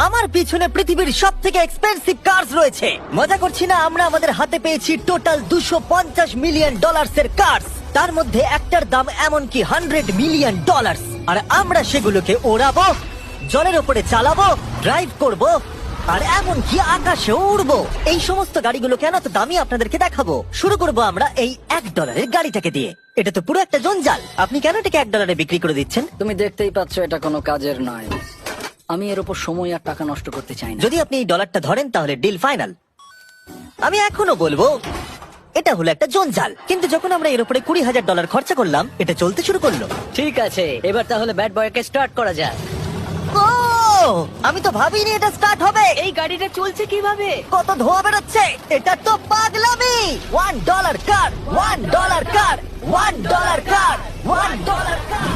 আমার পিছনে পৃথিবীর সব থেকে এক্সপেন্সিভ কার্স রয়েছে। মজা করছি না, আমরা আমাদের হাতে পেয়েছি টোটাল $250 মিলিয়ন এর কার্স। তার মধ্যে একটার দাম এমনকি $100 মিলিয়ন। আর আমরা সেগুলোকে ওড়াবো, জলের ওপরে চালাবো, ড্রাইভ করব, আর এমনকি আকাশেও উড়বো। এই সমস্ত গাড়িগুলো কেন তো দামি আপনাদেরকে দেখাবো। শুরু করব আমরা এই $1 গাড়িটাকে দিয়ে। এটা তো পুরো একটা জঞ্জাল। আপনি কেন এটাকে $1 বিক্রি করে দিচ্ছেন? তুমি দেখতেই পাচ্ছ এটা কোনো কাজের নয়। আমি এর উপর সময় আর টাকা নষ্ট করতে চাই না। যদি আপনি এই ডলারটা ধরেন তাহলে ডিল ফাইনাল। আমি এখনো বলবো এটা হলো একটা জঞ্জাল, কিন্তু যখন আমরা এর উপরে $20,000 খরচা করলাম, এটা চলতে শুরু করলো। ঠিক আছে, এবার তাহলে ব্যাড বয়কে স্টার্ট করা যাক। ও, আমি তো ভাবিনি এটা স্টার্ট হবে। এই গাড়িটা চলছে কিভাবে? কত ধোঁয়া বেরোচ্ছে, এটা তো পাগলামি। $1 কার, $1 কার, $1 কার, $1 কার।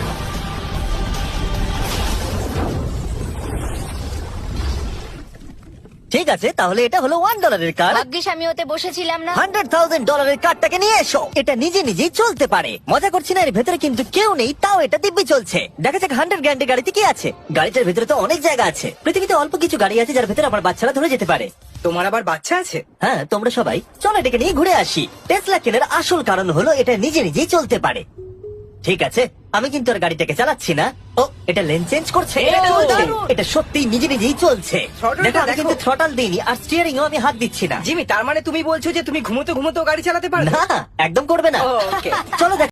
ঠিক আছে, তাহলে এটা হলো $1 কার। ভাগ্যিস আমি ওতে বসেছিলাম না। $100,000 কারটাকে নিয়ে এসো। এটা নিজে নিজেই চলতে পারে। মজা করছি না, এর ভেতরে কিন্তু কেউ নেই, তাও এটা দিব্যি চলছে। দেখা যাক 100 গ্র্যান্ডের গাড়িতে কি আছে। গাড়িটার ভেতরে তো অনেক জায়গা আছে। পৃথিবীতে অল্প কিছু গাড়ি আছে যার ভেতরে আমার বাচ্চারা ধরে যেতে পারে। তোমার আবার বাচ্চা আছে? হ্যাঁ, তোমরা সবাই চলো এটাকে নিয়ে ঘুরে আসি। টেসলা কেনার আসল কারণ হলো এটা নিজে নিজেই চলতে পারে। ঠিক আছে, আমি কিন্তু আর গাড়িটাকে চালাচ্ছি না। ও, এটা লেন চেঞ্জ করছে। এটা চলছে। এটা সত্যি নিজে নিজেই চলছে। Throttle-টা দেখো, আমি দেখো। কিন্তু থ্রটাল দিইনি, আর স্টিয়ারিং আমি হাত দিচ্ছি না। জিমি, তার মানে তুমি বলছো যে তুমি ঘুমোতে ঘুমোতে গাড়ি চালাতে পারো? না, একদম করবে না। ও, okay. চলো দেখ